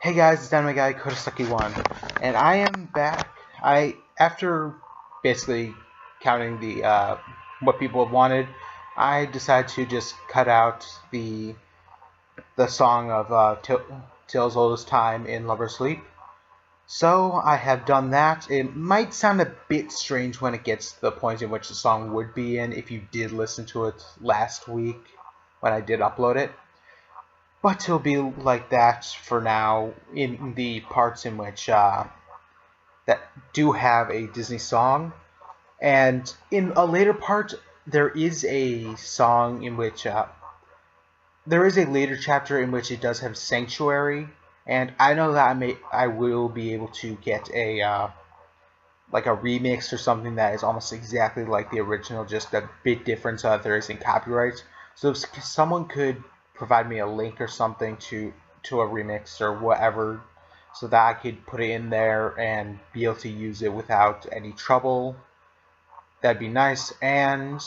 Hey guys, it's Dynamite Guy, HeartsThe, and I am back. After basically counting the what people have wanted, I decided to just cut out the song of Till's Oldest Time in Lover's Sleep. So I have done that. It might sound a bit strange when it gets to the point in which the song would be in if you did listen to it last week when I did upload it. But it'll be like that for now in the parts in which that do have a Disney song. And in a later part, there is a song in which there is a later chapter in which it does have Sanctuary, and I know that I will be able to get a like a remix or something that is almost exactly like the original, just a bit different so that there isn't copyright. So if someone could provide me a link or something to a remix or whatever so that I could put it in there and be able to use it without any trouble, that'd be nice. And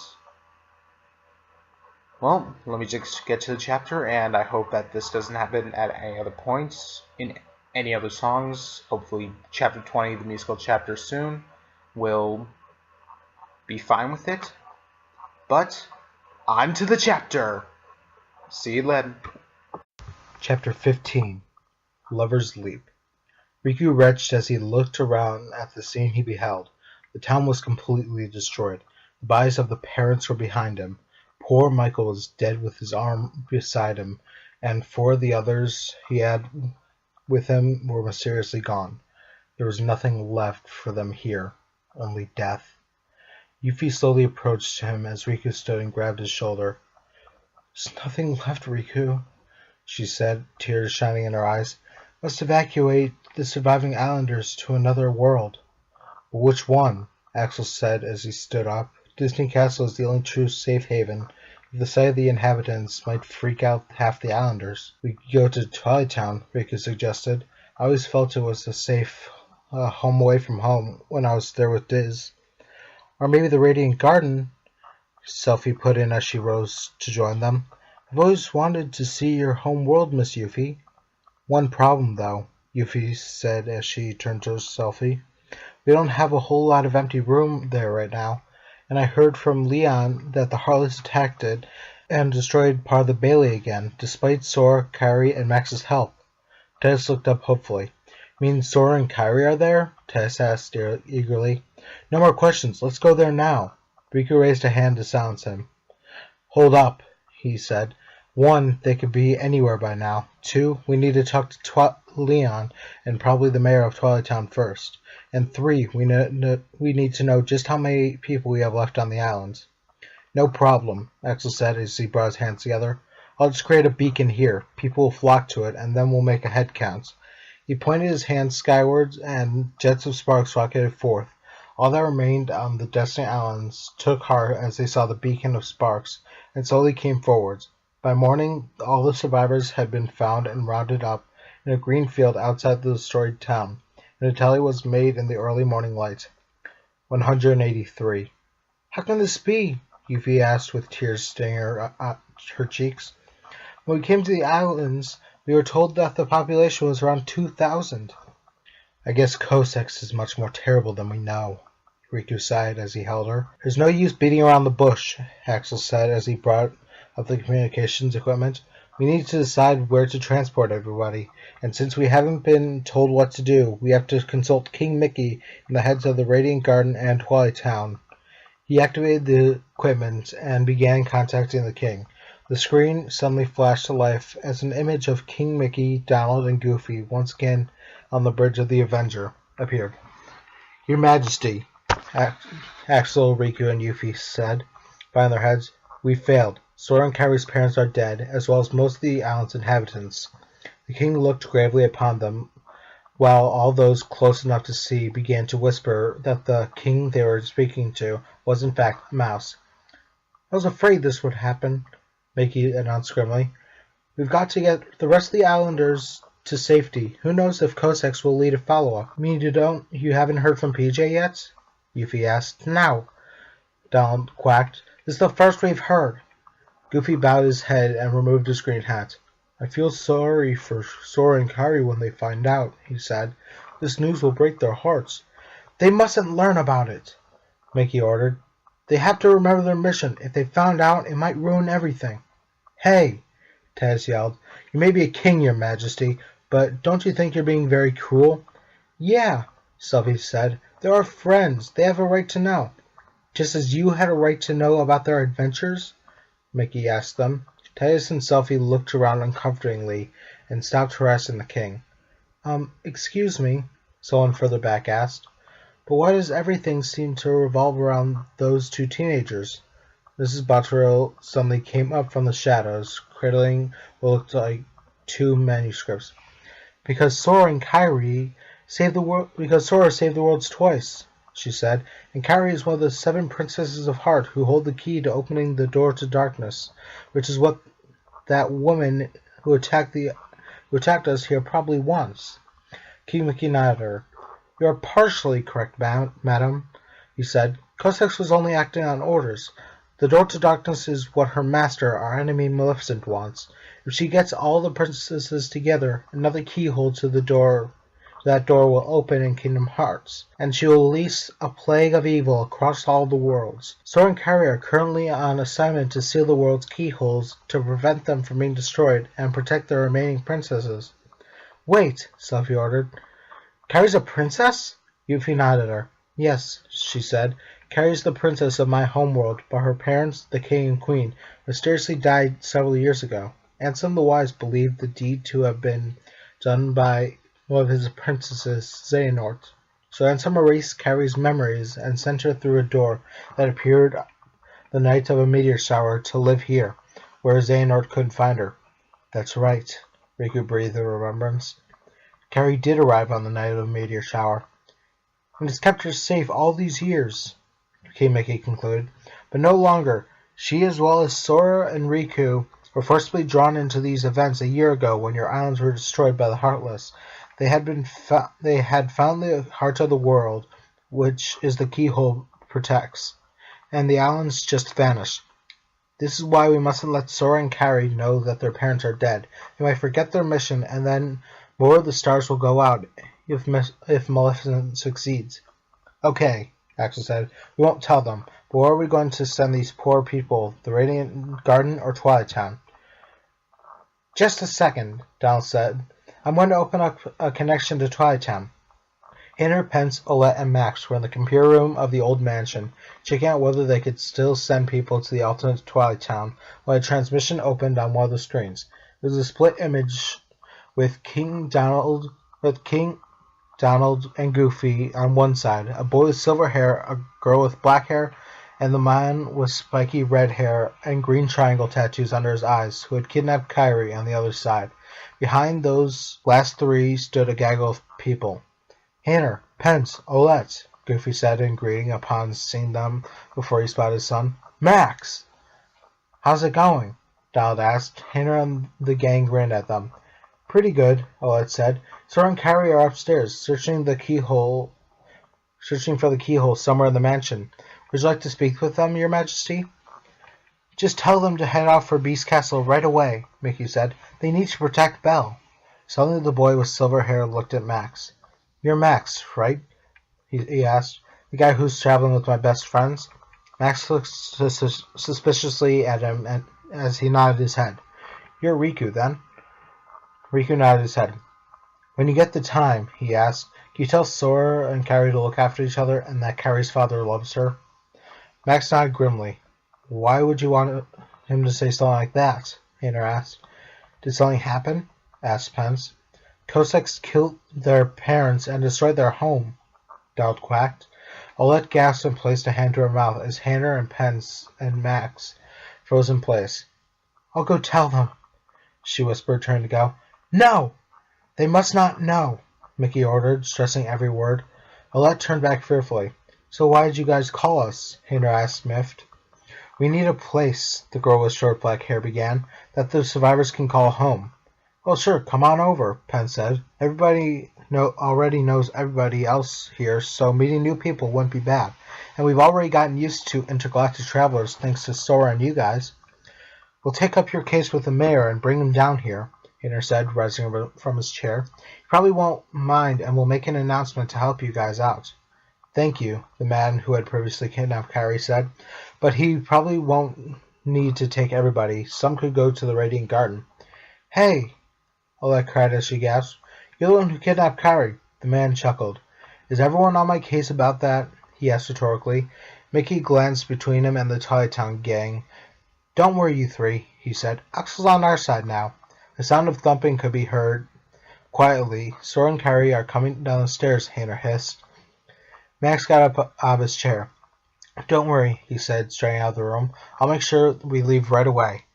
well, let me just get to the chapter, and I hope that this doesn't happen at any other points in any other songs. Hopefully chapter 20, the musical chapter soon, will be fine with it. But on to the chapter. See you then. Chapter 15 Lover's Leap. Riku retched as he looked around at the scene he beheld. The town was completely destroyed. The bodies of the parents were behind him. Poor Michael was dead with his arm beside him, and four of the others he had with him were mysteriously gone. There was nothing left for them here, only death. Yuffie slowly approached him as Riku stood and grabbed his shoulder. "There's nothing left, Riku," she said, tears shining in her eyes. "Must evacuate the surviving islanders to another world." "But which one?" Axel said as he stood up. "Disney Castle is the only true safe haven. If the sight of the inhabitants might freak out half the islanders." "We could go to Twilight Town," Riku suggested. "I always felt it was a safe home away from home when I was there with Diz." "Or maybe the Radiant Garden," Selphie put in as she rose to join them. "I've always wanted to see your home world, Miss Yuffie." "One problem, though," Yuffie said as she turned to Selphie. "We don't have a whole lot of empty room there right now, and I heard from Leon that the Heartless attacked it and destroyed part of the Bailey again, despite Sora, Kairi, and Max's help." Tess looked up hopefully. "You mean Sora and Kairi are there?" Tess asked eagerly. "No more questions. Let's go there now." Riku raised a hand to silence him. "Hold up," he said. "One, they could be anywhere by now. Two, we need to talk to Leon and probably the mayor of Twilight Town first. And three, we need to know just how many people we have left on the islands." "No problem," Axel said as he brought his hands together. "I'll just create a beacon here. People will flock to it, and then we'll make a head count." He pointed his hand skywards, and jets of sparks rocketed forth. All that remained on the Destiny Islands took heart as they saw the beacon of sparks, and slowly came forwards. By morning, all the survivors had been found and rounded up in a green field outside the destroyed town, and a tally was made in the early morning light. 183. "How can this be?" Yuffie asked with tears staining her cheeks. "When we came to the islands, we were told that the population was around 2,000. "I guess Cosex is much more terrible than we know," Riku sighed as he held her. "There's no use beating around the bush," Axel said as he brought up the communications equipment. "We need to decide where to transport everybody, and since we haven't been told what to do, we have to consult King Mickey and the heads of the Radiant Garden and Twilight Town." He activated the equipment and began contacting the king. The screen suddenly flashed to life as an image of King Mickey, Donald, and Goofy, once again on the bridge of the Avenger, appeared. "Your Majesty," Axel, Riku, and Yuffie said, bowing their heads, "we failed. Sora and Kairi's parents are dead, as well as most of the island's inhabitants." The king looked gravely upon them, while all those close enough to see began to whisper that the king they were speaking to was in fact a mouse. "I was afraid this would happen," Mickey announced grimly. "We've got to get the rest of the islanders to safety. Who knows if Cosex will lead a follow-up?" "You mean you haven't heard from PJ yet?" Yuffie asked. "No," Donald quacked. "This is the first we've heard." Goofy bowed his head and removed his green hat. I feel sorry for Sora and Kairi when they find out, he said. This news will break their hearts. They mustn't learn about it, Mickey ordered. They have to remember their mission. If they found out, it might ruin everything. Hey, Taz yelled. You may be a king, your majesty, but don't you think you're being very cruel? Yeah, Sylvie said. They're our friends. They have a right to know. Just as you had a right to know about their adventures? Mickey asked them. Titus and Selphie looked around uncomfortably and stopped harassing the king. Excuse me, someone further back asked, but why does everything seem to revolve around those two teenagers? Mrs. Botterill suddenly came up from the shadows, cradling what looked like two manuscripts. Because Sora saved the world twice, she said, and Kairi is one of the 7 princesses of heart who hold the key to opening the door to darkness, which is what that woman who attacked us here probably wants. King Mickey nodded her. You are partially correct, madam, he said. Cossacks was only acting on orders. The door to darkness is what her master, our enemy Maleficent, wants. If she gets all the princesses together, another keyhole to that door will open in Kingdom Hearts, and she will release a plague of evil across all the worlds. Sora and Kairi are currently on assignment to seal the world's keyholes to prevent them from being destroyed and protect the remaining princesses. Wait, Selphie ordered. Kairi's a princess? Yuffie nodded her. Yes, she said. Kairi's the princess of my homeworld, but her parents, the king and queen, mysteriously died several years ago. Ansem the Wise believed the deed to have been done by one of his apprentices, Xehanort. So Ansem erased Kairi's memories and sent her through a door that appeared the night of a meteor shower to live here, where Xehanort couldn't find her. That's right, Riku breathed in remembrance. Kairi did arrive on the night of a meteor shower, and has kept her safe all these years, King Mickey concluded. But no longer. She, as well as Sora and Riku, were forcibly drawn into these events a year ago when your islands were destroyed by the Heartless. They had found the heart of the world, which is the keyhole protects, and the islands just vanished. This is why we mustn't let Sora and Kairi know that their parents are dead. They might forget their mission, and then more of the stars will go out if Maleficent succeeds. Okay, Axel said. We won't tell them, but where are we going to send these poor people? The Radiant Garden or Twilight Town? Just a second, Donald said. I'm going to open up a connection to Twilight Town. Hinner, Pence, Olette, and Max were in the computer room of the old mansion, checking out whether they could still send people to the alternate Twilight Town when a transmission opened on one of the screens. It was a split image with King Donald and Goofy on one side, a boy with silver hair, a girl with black hair, and the man with spiky red hair and green triangle tattoos under his eyes, who had kidnapped Kairi, on the other side. Behind those last three stood a gaggle of people. Hanner, Pence, Olette, Goofy said in greeting upon seeing them before he spotted his son. Max! How's it going? Donald asked. Hanner and the gang grinned at them. Pretty good, Olette said. Sora and Kairi are upstairs, searching for the keyhole somewhere in the mansion. Would you like to speak with them, Your Majesty? Just tell them to head out for Beast Castle right away, Mickey said. They need to protect Belle. Suddenly the boy with silver hair looked at Max. You're Max, right? He asked. The guy who's traveling with my best friends? Max looked suspiciously at him as he nodded his head. You're Riku, then? Riku nodded his head. When you get the time, he asked, can you tell Sora and Kairi to look after each other and that Kairi's father loves her? Max nodded grimly. Why would you want him to say something like that? Hanner asked. Did something happen? Asked Pence. Cossacks killed their parents and destroyed their home, Donald quacked. Olette gasped and placed a hand to her mouth as Hanner and Pence and Max froze in place. I'll go tell them, she whispered, turning to go. No! They must not know, Mickey ordered, stressing every word. Olette turned back fearfully. So why did you guys call us? Hanner asked, miffed. We need a place, the girl with short black hair began, that the survivors can call home. Well, sure, come on over, Pence said. Everybody already knows everybody else here, so meeting new people wouldn't be bad. And we've already gotten used to intergalactic travelers thanks to Sora and you guys. We'll take up your case with the mayor and bring him down here. Hayner said, rising from his chair. "You probably won't mind, and we'll make an announcement to help you guys out." "Thank you," the man who had previously kidnapped Carrie said. "But he probably won't need to take everybody. Some could go to the Radiant Garden." "Hey!" Oleg cried as she gasped. "You're the one who kidnapped Carrie." The man chuckled. "Is everyone on my case about that?" he asked rhetorically. Mickey glanced between him and the Twilight Town gang. "Don't worry, you three," he said. "Axel's on our side now." The sound of thumping could be heard quietly. "Sora and Carrie are coming down the stairs," Hayner hissed. Max got up out of his chair. "Don't worry," he said, striding out of the room. "I'll make sure we leave right away.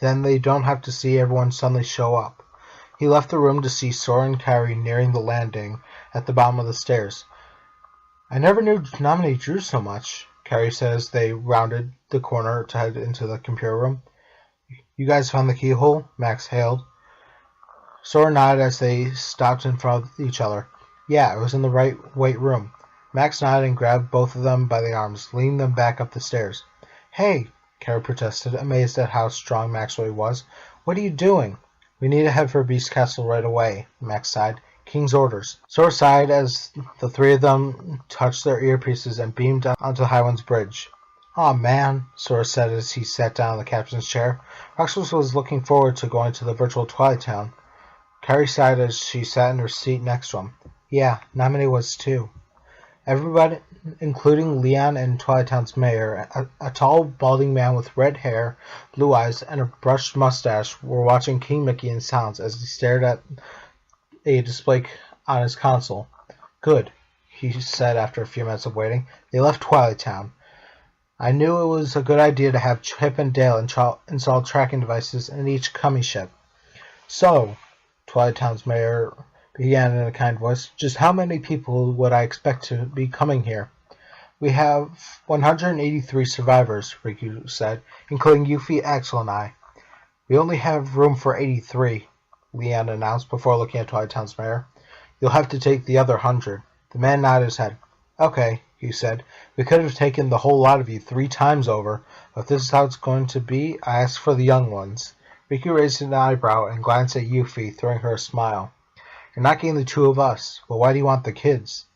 Then they don't have to see everyone suddenly show up." He left the room to see Sora and Carrie nearing the landing at the bottom of the stairs. "I never knew Nominee drew so much," Carrie said as they rounded the corner to head into the computer room. "You guys found the keyhole?" Max hailed. Sora nodded as they stopped in front of each other. "Yeah, it was in the right weight room." Max nodded and grabbed both of them by the arms, leading them back up the stairs. "Hey!" Carrie protested, amazed at how strong Max really was. "What are you doing?" "We need to head for Beast Castle right away," Max sighed. "King's orders." Sora sighed as the three of them touched their earpieces and beamed onto Highwind's bridge. "Aw, man," Sora said as he sat down in the captain's chair. Roxas was looking forward to going to the virtual Twilight Town. Carrie sighed as she sat in her seat next to him. "Yeah, Nominee was too." Everybody, including Leon and Twilight Town's mayor, a tall, balding man with red hair, blue eyes, and a brushed mustache, were watching King Mickey in silence as he stared at a display on his console. "Good," he said after a few minutes of waiting. "They left Twilight Town. I knew it was a good idea to have Chip and Dale install tracking devices in each Cummy ship." "So," Twilight Town's mayor began in a kind voice, "just how many people would I expect to be coming here?" "We have 183 survivors," Riku said, "including Yuffie, Axel, and I." "We only have room for 83, Leon announced before looking at Twilight Town's mayor. "You'll have to take the other 100. The man nodded his head. "Okay," he said. "We could have taken the whole lot of you 3 times over, but if this is how it's going to be, I ask for the young ones." Riku raised an eyebrow and glanced at Yuffie, throwing her a smile. "You're not getting the 2 of us, but why do you want the kids?"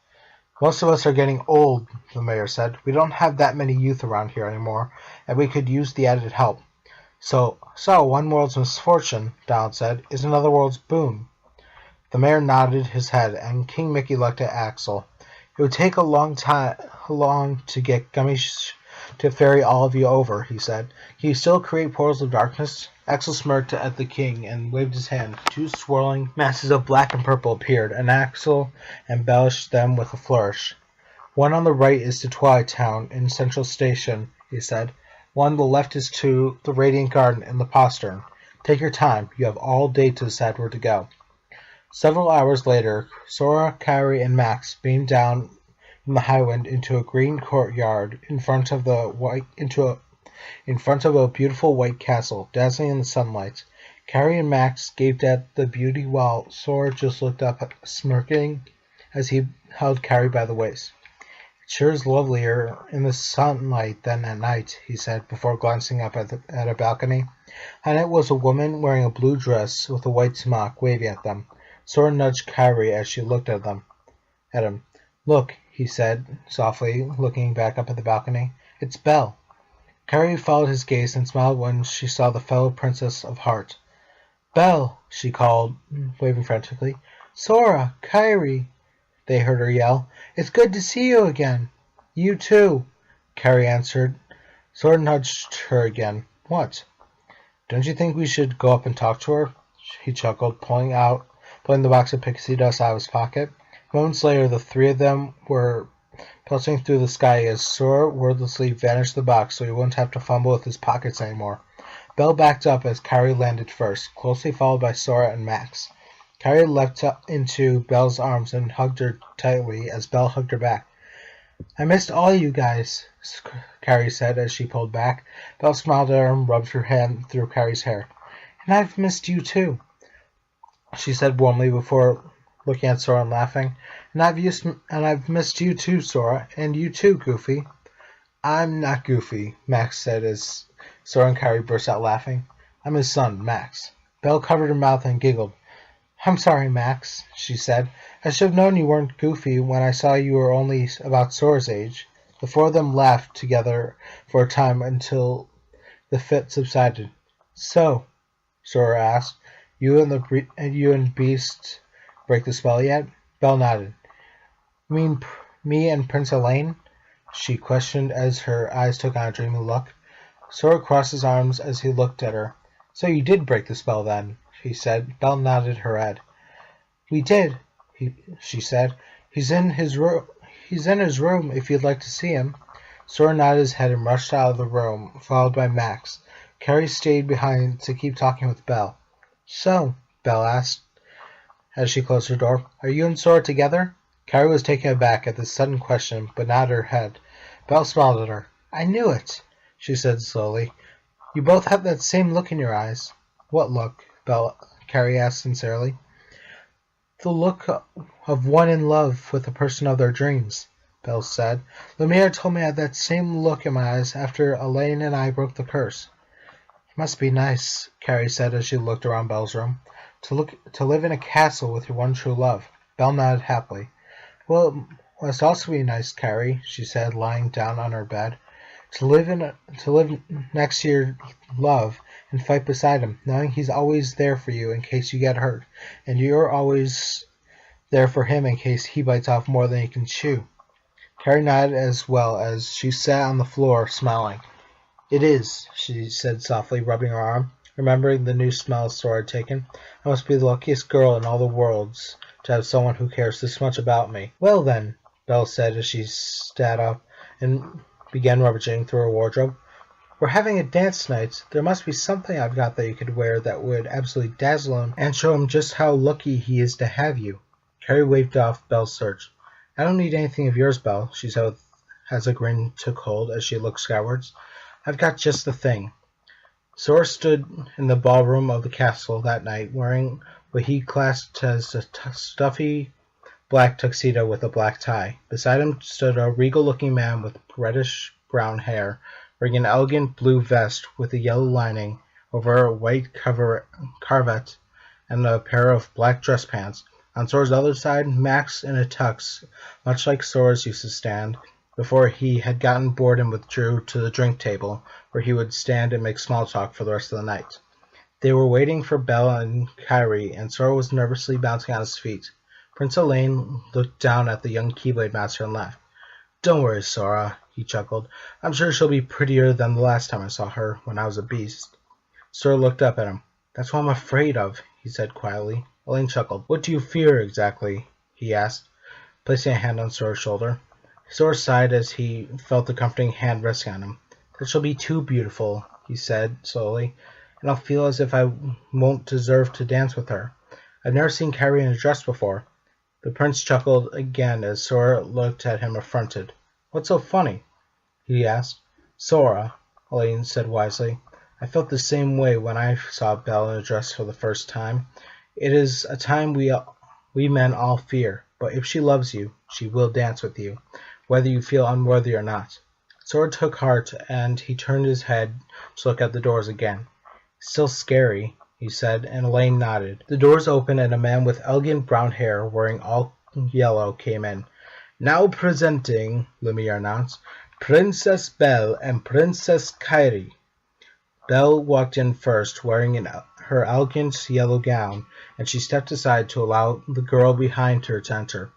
"Most of us are getting old," the mayor said. "We don't have that many youth around here anymore, and we could use the added help." So one world's misfortune," Donald said, "is another world's boon." The mayor nodded his head, and King Mickey looked at Axel. "It would take a long to get Gummy to ferry all of you over," he said. "Can you still create portals of darkness?" Axel smirked at the king and waved his hand. 2 swirling masses of black and purple appeared, and Axel embellished them with a flourish. "One on the right is to Twilight Town in Central Station," he said. "One on the left is to the Radiant Garden in the postern. Take your time. You have all day to decide where to go." Several hours later, Sora, Kairi, and Max beamed down from the Highwind into a green courtyard in front of a beautiful white castle, dazzling in the sunlight. Kairi and Max gaped at the beauty while Sora just looked up, smirking as he held Kairi by the waist. "It sure is lovelier in the sunlight than at night," he said before glancing up at a balcony. On it was a woman wearing a blue dress with a white smock waving at them. Sora nudged Kairi as she looked at him. "Look," he said softly, looking back up at the balcony. "It's Belle." Kairi followed his gaze and smiled when she saw the fellow princess of Heart. "Belle!" she called, waving frantically. "Sora! Kairi!" they heard her yell. "It's good to see you again." "You too," Kairi answered. Sora nudged her again. "What?" "Don't you think we should go up and talk to her?" he chuckled, pulling the box of pixie dust out of his pocket. Moments later, the 3 of them were pelting through the sky as Sora wordlessly vanished the box so he wouldn't have to fumble with his pockets anymore. Belle backed up as Kairi landed first, closely followed by Sora and Max. Kairi leapt into Belle's arms and hugged her tightly as Belle hugged her back. "I missed all you guys," Kairi said as she pulled back. Belle smiled at her and rubbed her hand through Kairi's hair. "And I've missed you too," she said warmly before looking at Sora and laughing. "And I've missed you too, Sora, and you too, Goofy." "I'm not Goofy," Max said as Sora and Kairi burst out laughing. "I'm his son, Max." Belle covered her mouth and giggled. I'm sorry, Max, she said. I should have known you weren't goofy when I saw you were only about Sora's age. The four of them laughed together for a time until the fit subsided. So, Sora asked, you and Beast break the spell yet? Belle nodded. You mean me and Prince Elaine? She questioned as her eyes took on a dreamy look. Sora crossed his arms as he looked at her. So you did break the spell then, he said. Belle nodded her head. We did, she said. He's in his room if you'd like to see him. Sora nodded his head and rushed out of the room, followed by Max. Carrie stayed behind to keep talking with Belle. So, Belle asked as she closed her door, are you and Sora together? Carrie was taken aback at this sudden question, but nodded her head. Belle smiled at her. I knew it, she said slowly. You both have that same look in your eyes. What look? Carrie asked sincerely. The look of one in love with the person of their dreams, Belle said. Lumiere told me I had that same look in my eyes after Elaine and I broke the curse. It must be nice, Carrie said as she looked around Belle's room, to live in a castle with your one true love. Belle nodded happily. Well, it must also be nice, Carrie, she said, lying down on her bed, to live next to your love and fight beside him, knowing he's always there for you in case you get hurt, and you're always there for him in case he bites off more than he can chew. Carrie nodded as well as she sat on the floor, smiling. It is, she said softly, rubbing her arm, remembering the new smell Sora had taken. I must be the luckiest girl in all the worlds to have someone who cares this much about me. Well then, Belle said as she sat up and began rummaging through her wardrobe. We're having a dance tonight. There must be something I've got that you could wear that would absolutely dazzle him and show him just how lucky he is to have you. Carrie waved off Belle's search. I don't need anything of yours, Belle, she said as a grin took hold as she looked skywards. I've got just the thing. Sora stood in the ballroom of the castle that night, wearing what he classed as a stuffy black tuxedo with a black tie. Beside him stood a regal-looking man with reddish-brown hair, wearing an elegant blue vest with a yellow lining over a white cravat and a pair of black dress pants. On Sora's other side, Max in a tux, much like Sora's used to stand, before he had gotten bored and withdrew to the drink table, where he would stand and make small talk for the rest of the night. They were waiting for Belle and Kyrie, and Sora was nervously bouncing on his feet. Prince Elaine looked down at the young Keyblade Master and laughed. Don't worry, Sora, he chuckled. I'm sure she'll be prettier than the last time I saw her, when I was a beast. Sora looked up at him. That's what I'm afraid of, he said quietly. Elaine chuckled. What do you fear, exactly? He asked, placing a hand on Sora's shoulder. Sora sighed as he felt the comforting hand resting on him. That she'll be too beautiful, he said slowly, and I'll feel as if I won't deserve to dance with her. I've never seen Kyrie in a dress before. The prince chuckled again as Sora looked at him affronted. What's so funny? He asked. Sora, Elaine said wisely, I felt the same way when I saw Belle in a dress for the first time. It is a time we men all fear, but if she loves you, she will dance with you, whether you feel unworthy or not. Sora took heart, and he turned his head to look at the doors again. Still scary, he said, and Elaine nodded. The doors opened, and a man with elegant brown hair, wearing all yellow, came in. Now presenting, Lumiere announced, Princess Belle and Princess Kyrie. Belle walked in first, wearing her elegant yellow gown, and she stepped aside to allow the girl behind her to enter.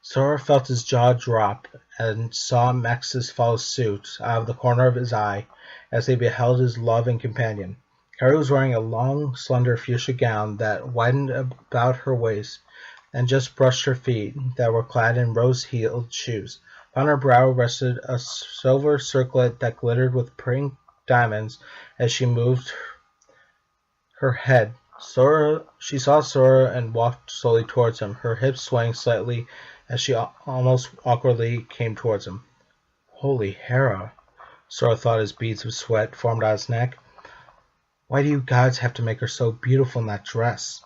Sora felt his jaw drop and saw Max's follow suit out of the corner of his eye as they beheld his love and companion. Kyrie was wearing a long, slender fuchsia gown that widened about her waist and just brushed her feet that were clad in rose-heeled shoes. Upon her brow rested a silver circlet that glittered with pink diamonds as she moved her head. She saw Sora and walked slowly towards him, her hips swaying slightly as she almost awkwardly came towards him. Holy Hera, Sora thought as beads of sweat formed on his neck. Why do you gods have to make her so beautiful in that dress?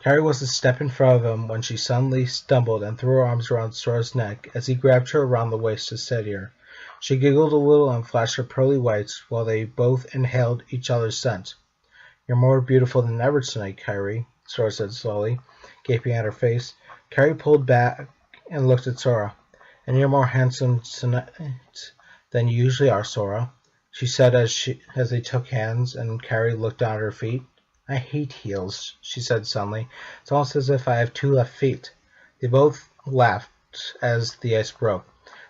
Kyrie was a step in front of him when she suddenly stumbled and threw her arms around Sora's neck as he grabbed her around the waist to steady her. She giggled a little and flashed her pearly whites while they both inhaled each other's scent. You're more beautiful than ever tonight, Kyrie, Sora said slowly, gaping at her face. Kyrie pulled back and looked at Sora. And you're more handsome tonight than you usually are, Sora, she said as they took hands and Kyrie looked down at her feet. I hate heels, she said suddenly. It's almost as if I have 2 left feet. They both laughed as the ice broke.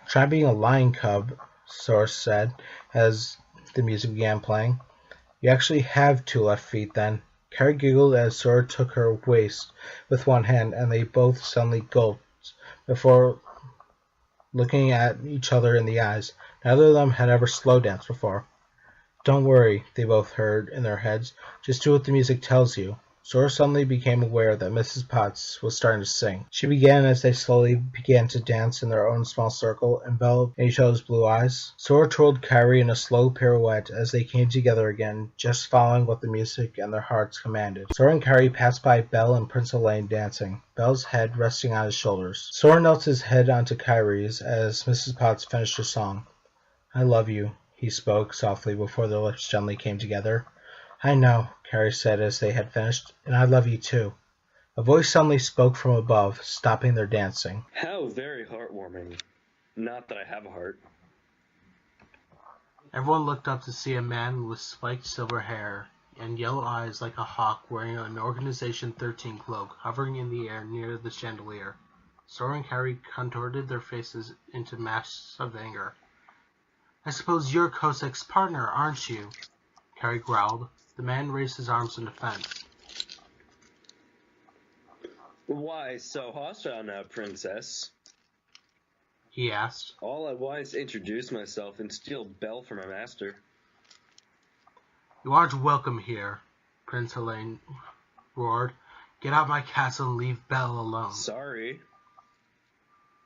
Try being a lion cub, Sora said as the music began playing. You actually have 2 left feet then. Kyrie giggled as Sora took her waist with one hand, and they both suddenly gulped before looking at each other in the eyes. Neither of them had ever slow danced before. Don't worry, they both heard in their heads. Just do what the music tells you. Sora suddenly became aware that Mrs. Potts was starting to sing. She began as they slowly began to dance in their own small circle, enveloped in each other's blue eyes. Sora twirled Kyrie in a slow pirouette as they came together again, just following what the music and their hearts commanded. Sora and Kyrie passed by Belle and Prince Elaine dancing, Belle's head resting on his shoulders. Sora knelt his head onto Kyrie's as Mrs. Potts finished her song. I love you, he spoke softly before their lips gently came together. I know, Kyrie said as they had finished, and I love you too. A voice suddenly spoke from above, stopping their dancing. How very heartwarming. Not that I have a heart. Everyone looked up to see a man with spiked silver hair and yellow eyes like a hawk wearing an Organization 13 cloak hovering in the air near the chandelier. Sora and Kyrie contorted their faces into masks of anger. I suppose you're Kosek's partner, aren't you? Kyrie growled. The man raised his arms in defense. Why so hostile now, princess? He asked. All I want is to introduce myself and steal Belle from my master. You aren't welcome here, Prince Elaine roared. Get out of my castle and leave Belle alone. Sorry,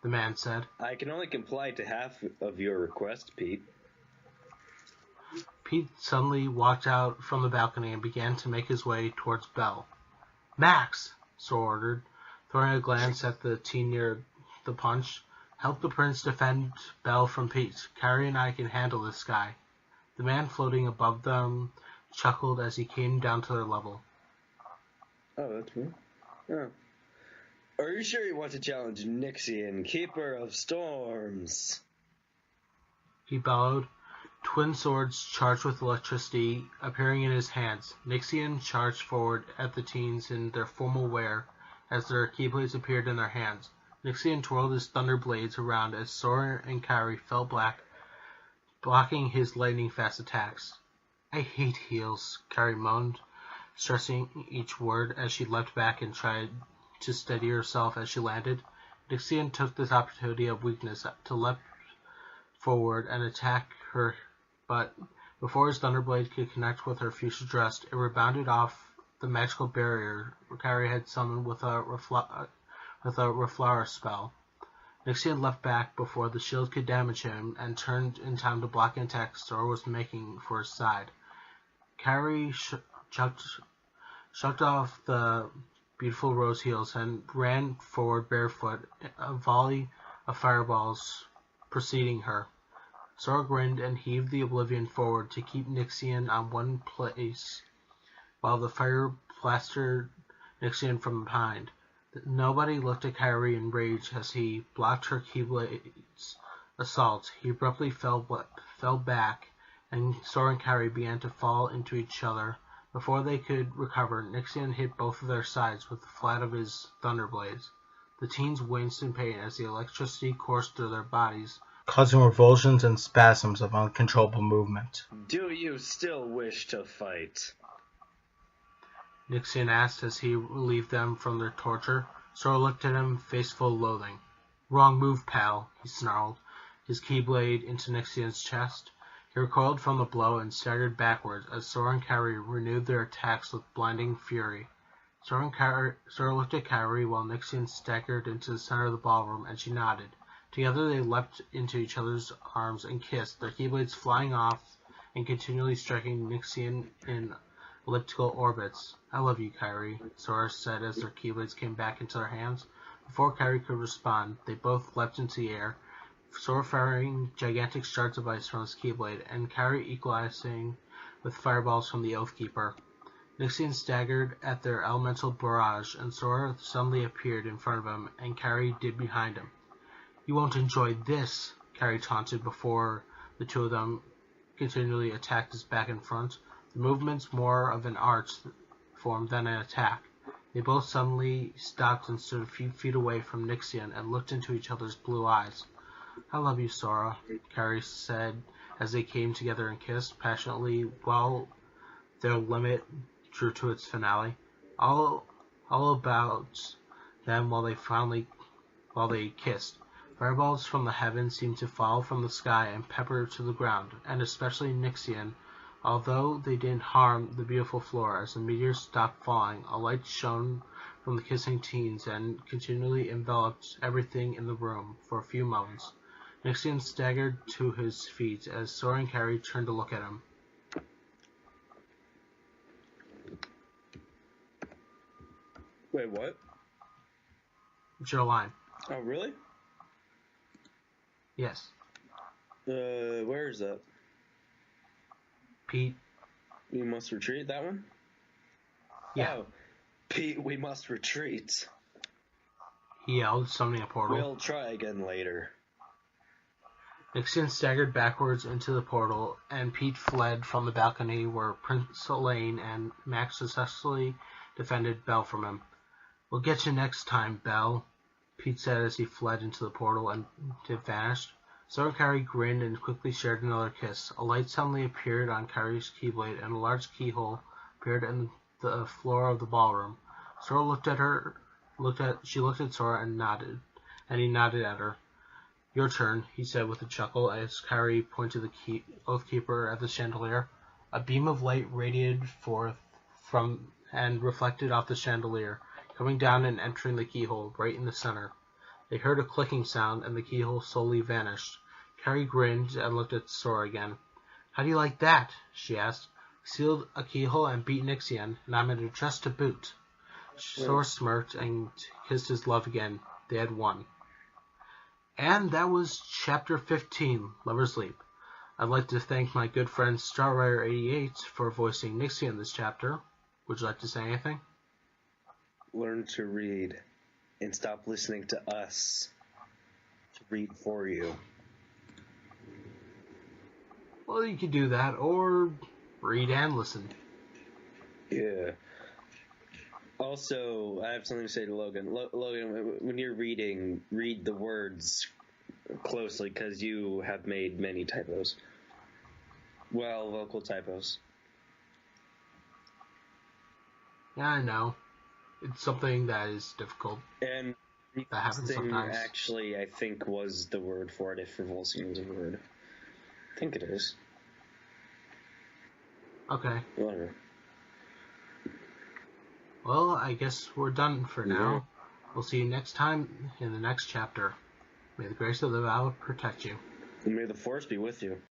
the man said. I can only comply to half of your request, Pete. Pete suddenly walked out from the balcony and began to make his way towards Belle. Max, Sora ordered, throwing a glance at the teen near the punch. Help the prince defend Belle from Pete. Kyrie and I can handle this guy. The man floating above them chuckled as he came down to their level. Oh, that's me? Oh. Are you sure you want to challenge Nixian, Keeper of Storms? He bellowed. Twin swords charged with electricity appearing in his hands. Nixian charged forward at the teens in their formal wear as their keyblades appeared in their hands. Nixian twirled his thunder blades around as Sora and Kyrie fell back, blocking his lightning-fast attacks. I hate heels, Kyrie moaned, stressing each word as she leapt back and tried to steady herself as she landed. Nixian took this opportunity of weakness to leap forward and attack her, but before his thunderblade could connect with her future dress, it rebounded off the magical barrier Kyrie had summoned with a reflower spell. Nixian leapt back before the shield could damage him and turned in time to block an attack Sora was making for his side. Kyrie shucked off the beautiful rose heels and ran forward barefoot, a volley of fireballs preceding her. Sora grinned and heaved the Oblivion forward to keep Nixian on one place, while the fire plastered Nixian from behind. Nobody looked at Kyrie in rage as he blocked her Keyblade's assault. He abruptly fell back, and Sora and Kyrie began to fall into each other. Before they could recover, Nixian hit both of their sides with the flat of his thunderblades. The teens winced in pain as the electricity coursed through their bodies, causing revulsions and spasms of uncontrollable movement. Do you still wish to fight? Nixian asked as he relieved them from their torture. Sora looked at him, face full of loathing. Wrong move, pal, he snarled, his keyblade into Nixian's chest. He recoiled from the blow and staggered backwards as Sora and Kyrie renewed their attacks with blinding fury. Sora looked at Kyrie while Nixian staggered into the center of the ballroom, and she nodded. Together they leapt into each other's arms and kissed, their keyblades flying off and continually striking Nixian in elliptical orbits. I love you, Kyrie, Sora said as their keyblades came back into their hands. Before Kyrie could respond, they both leapt into the air, Sora firing gigantic shards of ice from his keyblade, and Kyrie equalizing with fireballs from the Oathkeeper. Nixian staggered at their elemental barrage, and Sora suddenly appeared in front of him, and Carrie did behind him. "You won't enjoy this," Carrie taunted before the two of them continually attacked his back and front, the movements more of an arch form than an attack. They both suddenly stopped and stood a few feet away from Nixian and looked into each other's blue eyes. "I love you, Sora," Carrie said as they came together and kissed passionately while their limit drew to its finale. All about them while they kissed. Fireballs from the heavens seemed to fall from the sky and pepper to the ground, and especially Nixian. Although they didn't harm the beautiful floor, as the meteors stopped falling, a light shone from the kissing teens and continually enveloped everything in the room for a few moments. Nixian staggered to his feet as Sora and Carrie turned to look at him. Wait, what? "It's your line." Oh, really? "Yes." Where is that? "Pete." We must retreat, that one? "Yeah." Oh, Pete, we must retreat. he yelled, summoning a portal. We'll try again later. Nixian staggered backwards into the portal, and Pete fled from the balcony where Prince Elaine and Max successfully defended Belle from him. "We'll get you next time, Belle," Pete said as he fled into the portal and it vanished. Sora and Carrie grinned and quickly shared another kiss. A light suddenly appeared on Carrie's keyblade, and a large keyhole appeared in the floor of the ballroom. Sora she looked at Sora and nodded, and he nodded at her. "Your turn," he said with a chuckle as Carrie pointed the Oathkeeper at the chandelier. A beam of light radiated forth from and reflected off the chandelier, coming down and entering the keyhole right in the center. They heard a clicking sound, and the keyhole slowly vanished. Carrie grinned and looked at Sora again. "How do you like that?" she asked. "Sealed a keyhole and beat Nixian, and I'm in a dress to boot." Sora smirked and kissed his love again. They had won. And that was Chapter 15, Lover's Leap. I'd like to thank my good friend StarRider88 for voicing Nixie in this chapter. Would you like to say anything? Learn to read and stop listening to us to read for you. Well, you could do that, or read and listen. Yeah. Also, I have something to say to Logan. Logan, when you're reading, read the words closely because you have made many typos. Well, vocal typos. Yeah, I know. It's something that is difficult. And that happens sometimes. Actually, I think was the word for it if revolsing was a word. I think it is. Okay. Whatever. Well, I guess we're done for now. We'll see you next time in the next chapter. May the grace of the vow protect you. And may the force be with you.